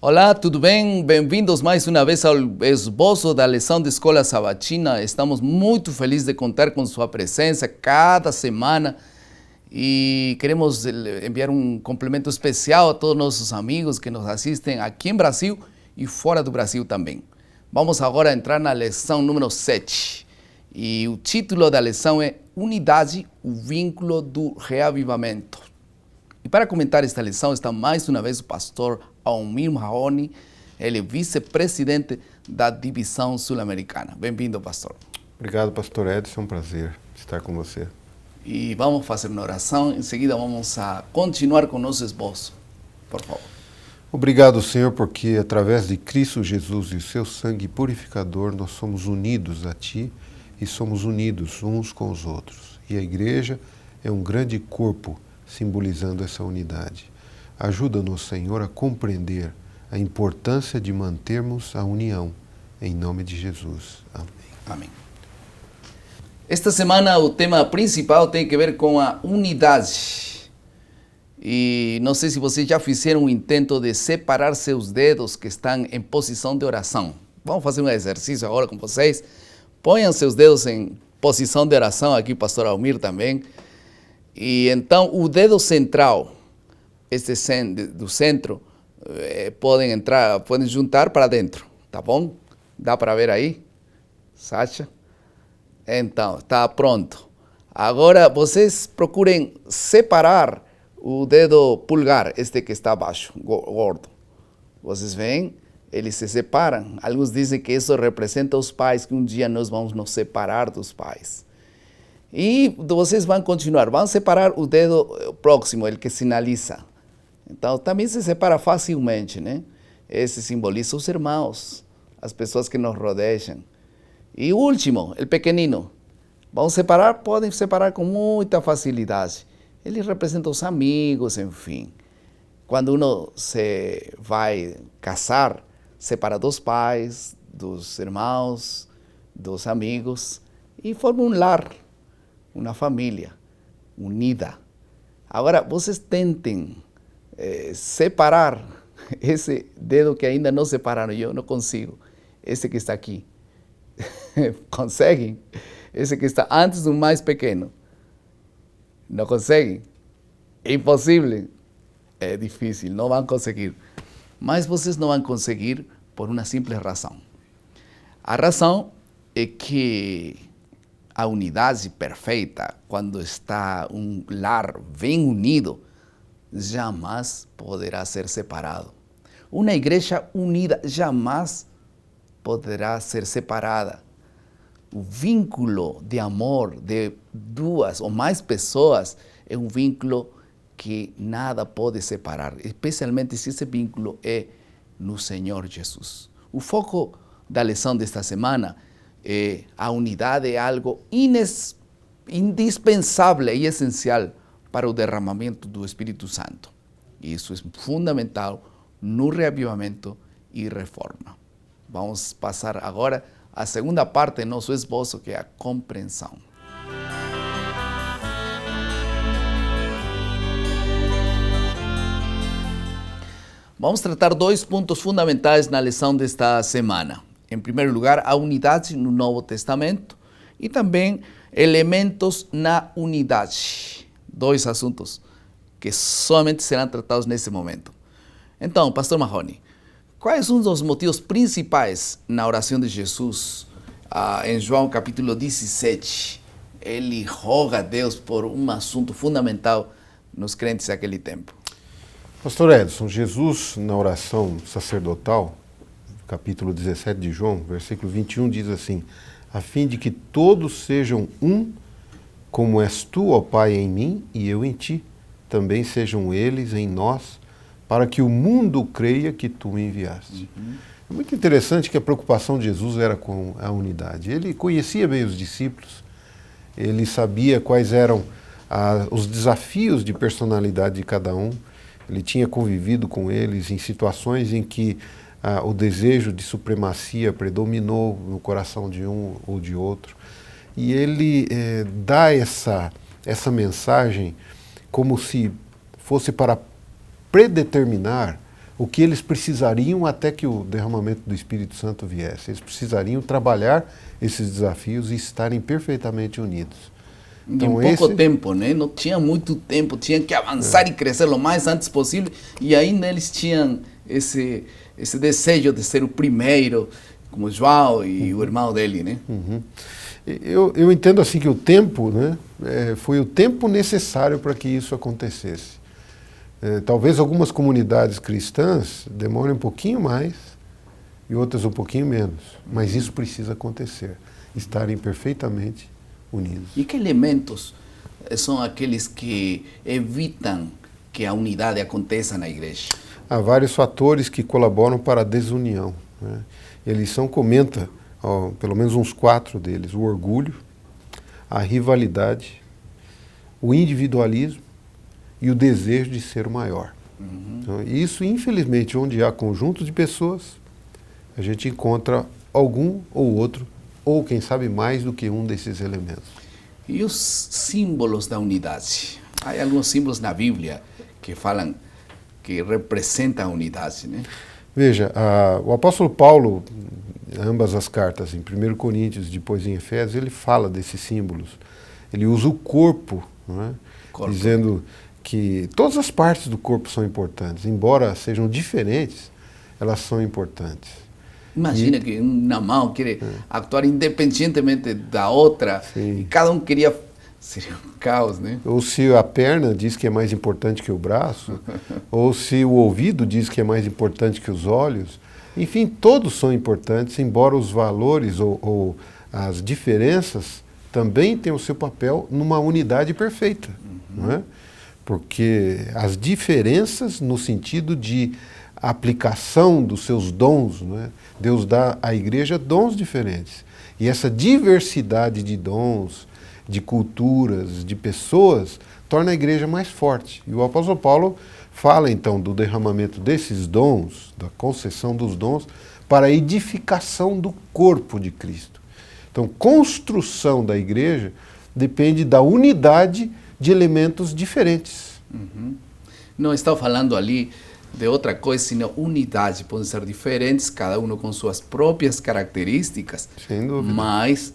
Olá, tudo bem? Bem-vindos mais uma vez ao esboço da lição de Escola Sabatina. Estamos muito felizes de contar com sua presença cada semana e queremos enviar um complemento especial a todos nossos amigos que nos assistem aqui em Brasil e fora do Brasil também. Vamos agora entrar na lição número 7 e o título da lição é Unidade, o vínculo do reavivamento. E para comentar esta lição está mais uma vez o pastor Almir Mahoney, ele é vice-presidente da Divisão Sul-Americana. Bem-vindo, pastor. Obrigado, pastor Edson, é um prazer estar com você. E vamos fazer uma oração, em seguida vamos a continuar com o nosso esboço. Por favor. Obrigado, Senhor, porque através de Cristo Jesus e o seu sangue purificador, nós somos unidos a Ti e somos unidos uns com os outros. E a igreja é um grande corpo simbolizando essa unidade. Ajuda-nos, Senhor, a compreender a importância de mantermos a união. Em nome de Jesus. Amém. Amém. Esta semana o tema principal tem que ver com a unidade. E não sei se vocês já fizeram um intento de separar seus dedos que estão em posição de oração. Vamos fazer um exercício agora com vocês. Ponham seus dedos em posição de oração, aqui o pastor Almir também. E então o dedo central, do centro, podem juntar para dentro, tá bom? Dá para ver aí? Sacha? Então, está pronto. Agora vocês procurem separar o dedo pulgar, este que está abaixo, gordo. Vocês veem? Eles se separam. Alguns dizem que isso representa os pais, que um dia nós vamos nos separar dos pais. E vocês vão continuar, vão separar o dedo próximo, ele que sinaliza. Então, também se separa facilmente, né? Esse simboliza os irmãos, as pessoas que nos rodeiam. E o último, o pequenino. Vão separar? Podem separar com muita facilidade. Ele representa os amigos, enfim. Quando uno se vai casar, separa dos pais, dos irmãos, dos amigos e forma um lar. Uma família unida. Agora, vocês tentem separar esse dedo que ainda não separaram, eu não consigo. Esse que está aqui. Conseguem? Esse que está antes do mais pequeno. Não conseguem? É impossível. É difícil, não vão conseguir. Mas vocês não vão conseguir por uma simples razão. A razão é que a unidade perfeita, quando está um lar bem unido, jamais poderá ser separado. Uma igreja unida jamais poderá ser separada. O vínculo de amor de duas ou mais pessoas é um vínculo que nada pode separar, especialmente se esse vínculo é no Senhor Jesus. O foco da lição desta semana a unidade é algo indispensável e essencial para o derramamento do Espírito Santo. Isso é fundamental no reavivamento e reforma. Vamos passar agora à segunda parte do nosso esboço, que é a compreensão. Vamos tratar dois pontos fundamentais na lição desta semana. Em primeiro lugar, a unidade no Novo Testamento e também elementos na unidade. Dois assuntos que somente serão tratados nesse momento. Então, pastor Mahoney, quais são os motivos principais na oração de Jesus em João capítulo 17? Ele roga a Deus por um assunto fundamental nos crentes daquele tempo. Pastor Edson, Jesus, na oração sacerdotal, capítulo 17 de João, versículo 21, diz assim: a fim de que todos sejam um, como és tu, ó Pai, em mim e eu em ti, também sejam eles em nós, para que o mundo creia que tu me enviaste. É muito interessante que a preocupação de Jesus era com a unidade. Ele conhecia bem os discípulos, ele sabia quais eram os desafios de personalidade de cada um, ele tinha convivido com eles em situações em que o desejo de supremacia predominou no coração de um ou de outro. E ele dá essa mensagem como se fosse para predeterminar o que eles precisariam até que o derramamento do Espírito Santo viesse. Eles precisariam trabalhar esses desafios e estarem perfeitamente unidos. Então, em pouco tempo, né? Não tinha muito tempo, tinha que avançar e crescer o mais antes possível, e ainda eles tinham esse desejo de ser o primeiro, como João e o irmão dele, né? Eu entendo assim que o tempo, né, foi o tempo necessário para que isso acontecesse. Talvez algumas comunidades cristãs demorem um pouquinho mais e outras um pouquinho menos, mas isso precisa acontecer, estarem perfeitamente unidos. E que elementos são aqueles que evitam que a unidade aconteça na igreja? Há vários fatores que colaboram para a desunião, né? A lição comenta, pelo menos uns 4 deles: o orgulho, a rivalidade, o individualismo e o desejo de ser o maior. Então, isso, infelizmente, onde há conjuntos de pessoas, a gente encontra algum ou outro, ou quem sabe mais do que um desses elementos. E os símbolos da unidade? Há alguns símbolos na Bíblia que falam, que representam a unidade, né? Veja, o apóstolo Paulo, ambas as cartas, em 1 Coríntios, depois em Efésios, ele fala desses símbolos. Ele usa o corpo, não é? Dizendo que todas as partes do corpo são importantes, embora sejam diferentes, elas são importantes. Imagina que uma mão quer atuar independentemente da outra, Sim. e cada um queria... Seria um caos, né? Ou se a perna diz que é mais importante que o braço, ou se o ouvido diz que é mais importante que os olhos. Enfim, todos são importantes, embora os valores ou as diferenças também tenham o seu papel numa unidade perfeita. Não é? Porque as diferenças no sentido de aplicação dos seus dons, não é? Deus dá à igreja dons diferentes. E essa diversidade de dons, de culturas, de pessoas, torna a igreja mais forte. E o apóstolo Paulo fala então do derramamento desses dons, da concessão dos dons, para a edificação do corpo de Cristo. Então, construção da igreja depende da unidade de elementos diferentes. Não estou falando ali de outra coisa, senão unidade. Podem ser diferentes, cada um com suas próprias características, Sem dúvida. mas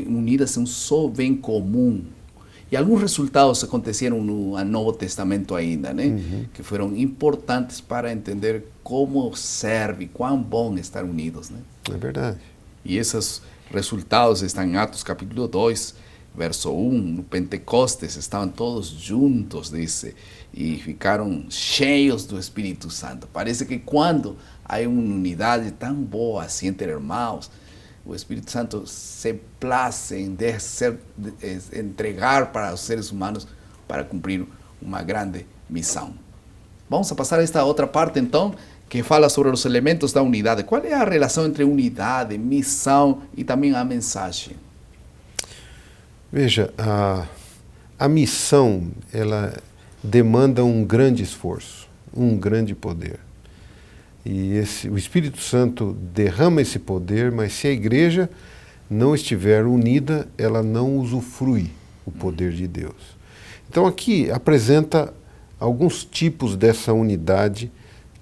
unidas em um só bem comum. E alguns resultados aconteceram no Novo Testamento ainda, né? Que foram importantes para entender como serve, quão bom estar unidos, né? É verdade. E esses resultados estão em Atos capítulo 2, verso 1, no Pentecostes, estavam todos juntos, dice, e ficaram cheios do Espírito Santo. Parece que quando há uma unidade tão boa assim entre irmãos, o Espírito Santo se place em entregar para os seres humanos para cumprir uma grande missão. Vamos a passar a esta outra parte, então, que fala sobre os elementos da unidade. Qual é a relação entre unidade, missão e também a mensagem? Veja, a missão, ela demanda um grande esforço, um grande poder. E o Espírito Santo derrama esse poder, mas se a igreja não estiver unida, ela não usufrui o poder de Deus. Então aqui apresenta alguns tipos dessa unidade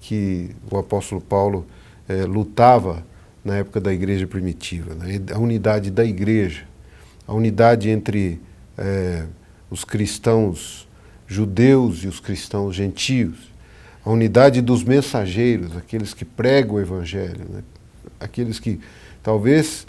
que o apóstolo Paulo lutava na época da igreja primitiva, né? A unidade da igreja, a unidade entre os cristãos judeus e os cristãos gentios, a unidade dos mensageiros, aqueles que pregam o evangelho, né? Aqueles que talvez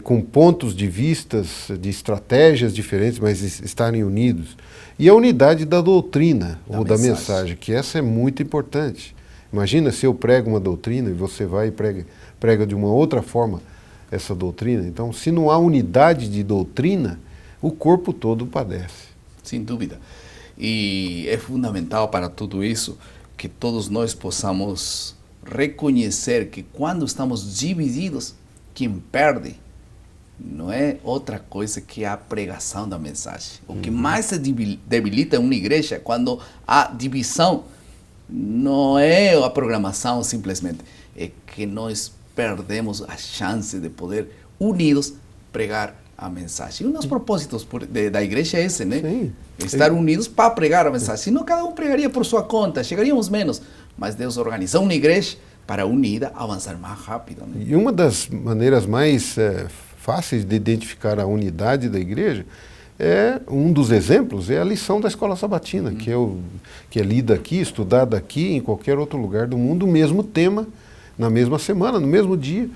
com pontos de vistas, de estratégias diferentes, mas estarem unidos. E a unidade da doutrina ou da mensagem, que essa é muito importante. Imagina se eu prego uma doutrina e você vai e prega de uma outra forma essa doutrina. Então, se não há unidade de doutrina, o corpo todo padece. Sem dúvida. E é fundamental para tudo isso que todos nós possamos reconhecer que quando estamos divididos, quem perde não é outra coisa que a pregação da mensagem. O que mais se debilita uma igreja quando há divisão não é a programação simplesmente, é que nós perdemos a chance de poder, unidos, pregar a mensagem. E um dos propósitos da igreja é esse, né? Sim. Estar unidos para pregar a mensagem. Senão cada um pregaria por sua conta, chegaríamos menos. Mas Deus organizou uma igreja para unida avançar mais rápido. Né? E uma das maneiras mais fáceis de identificar a unidade da igreja um dos exemplos é a lição da escola sabatina, que é lida aqui, estudada aqui, em qualquer outro lugar do mundo, o mesmo tema, na mesma semana, no mesmo dia.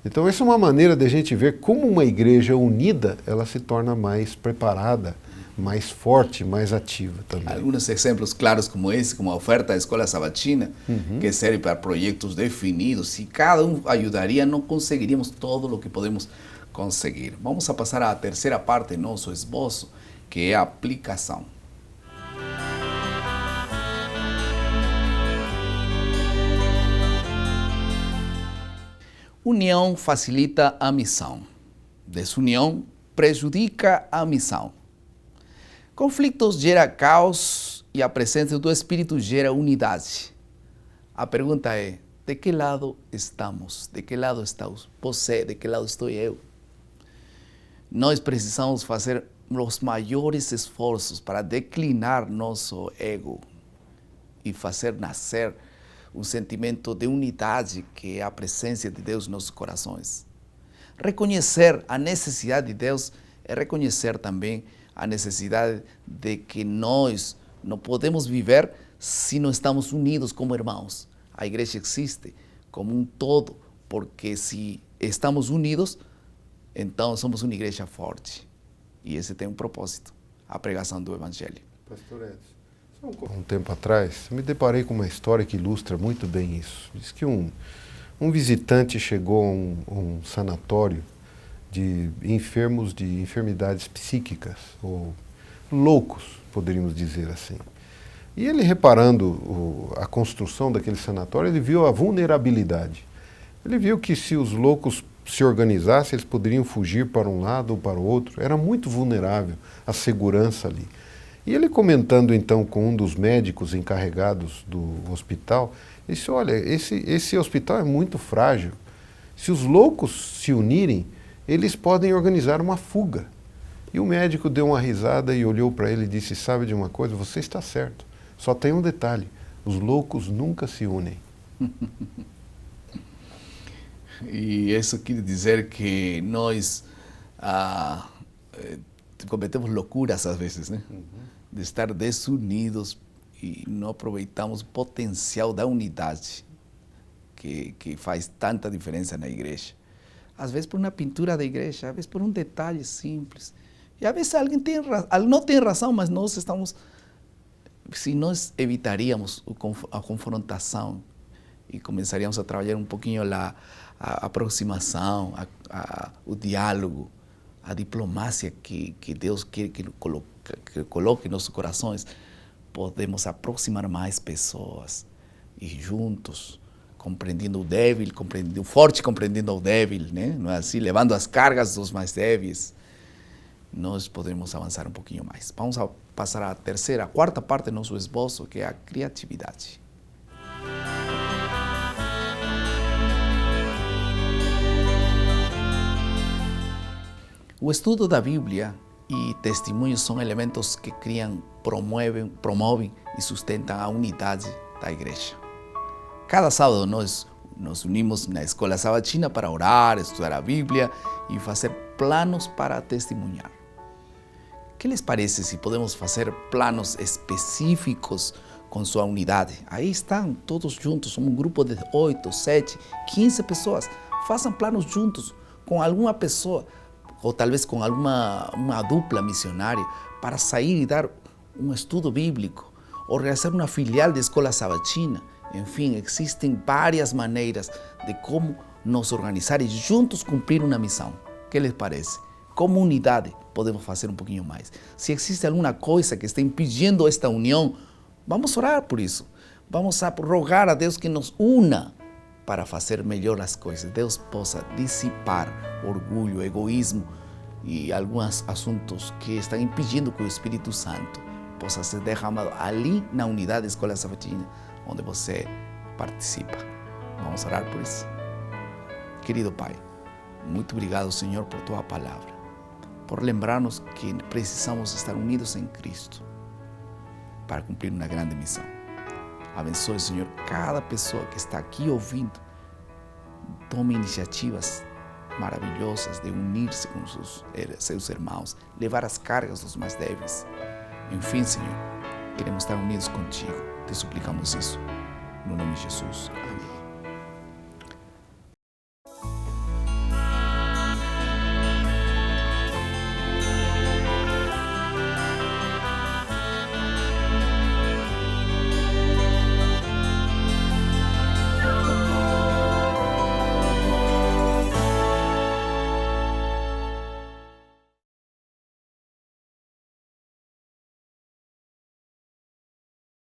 Então essa é uma maneira de a gente ver como uma igreja unida, ela se torna mais preparada, mais forte, mais ativa também. Alguns exemplos claros como esse, como a oferta da escola sabatina, que serve para projetos definidos. Se cada um ajudaria, não conseguiríamos todo o que podemos conseguir. Vamos a passar à terceira parte do nosso esboço, que é a aplicação. União facilita a missão. Desunião prejudica a missão. Conflitos gera caos e a presença do Espírito gera unidade. A pergunta é, de que lado estamos? De que lado está você? De que lado estou eu? Nós precisamos fazer os maiores esforços para declinar nosso ego e fazer nascer um sentimento de unidade que é a presença de Deus nos nossos corações. Reconhecer a necessidade de Deus é reconhecer também a necessidade de que nós não podemos viver se não estamos unidos como irmãos. A igreja existe como um todo, porque se estamos unidos, então somos uma igreja forte. E esse tem um propósito, a pregação do Evangelho. Pastor Edson, um tempo atrás, eu me deparei com uma história que ilustra muito bem isso. Diz que um visitante chegou a um sanatório de enfermos de enfermidades psíquicas, ou loucos, poderíamos dizer assim. E ele, reparando a construção daquele sanatório, ele viu a vulnerabilidade. Ele viu que se os loucos se organizassem, eles poderiam fugir para um lado ou para o outro. Era muito vulnerável a segurança ali. E ele, comentando então com um dos médicos encarregados do hospital, disse, olha, esse hospital é muito frágil. Se os loucos se unirem, eles podem organizar uma fuga. E o médico deu uma risada e olhou para ele e disse, sabe de uma coisa, você está certo. Só tem um detalhe, os loucos nunca se unem. E isso quer dizer que nós cometemos loucuras às vezes, né? De estar desunidos e não aproveitamos o potencial da unidade que faz tanta diferença na igreja. Às vezes por uma pintura da igreja, às vezes por um detalhe simples. E às vezes alguém não tem razão, mas nós estamos... Se nós evitaríamos a confrontação e começaríamos a trabalhar um pouquinho a aproximação, o diálogo, a diplomacia que Deus quer que coloque em nossos corações, podemos aproximar mais pessoas e juntos, compreendendo o débil, compreendendo o forte, compreendendo o débil, né? Não é assim? Levando as cargas dos mais débeis, nós podemos avançar um pouquinho mais. Vamos passar à quarta parte do nosso esboço, que é a criatividade. O estudo da Bíblia e testemunhos são elementos que criam, promovem e sustentam a unidade da igreja. Cada sábado nós nos unimos na escola sabatina para orar, estudar a Bíblia e fazer planos para testemunhar. O que lhes parece se podemos fazer planos específicos com sua unidade? Aí estão todos juntos, somos um grupo de 8, 7, 15 pessoas. Façam planos juntos com alguma pessoa, ou talvez com uma dupla missionária, para sair e dar um estudo bíblico, ou realizar uma filial de escola sabatina. Enfim, existem várias maneiras de como nos organizar e juntos cumprir uma missão. O que lhes parece? Como unidade, podemos fazer um pouquinho mais. Se existe alguma coisa que está impedindo esta união, vamos orar por isso. Vamos a rogar a Deus que nos una para fazer melhor as coisas. Deus possa dissipar orgulho, egoísmo e alguns assuntos que estão impedindo que o Espírito Santo possa ser derramado ali na unidade da Escola Sabatina, onde você participa. Vamos orar por isso. Querido Pai, muito obrigado, Senhor, por Tua palavra. por lembrar-nos que precisamos estar unidos em Cristo para cumprir uma grande missão. Abençoe, Senhor, cada pessoa que está aqui ouvindo. Tome iniciativas maravilhosas de unir-se com seus irmãos, levar as cargas dos mais débeis. Enfim, Senhor, queremos estar unidos contigo. Te suplicamos isso. No nome de Jesus. Amém.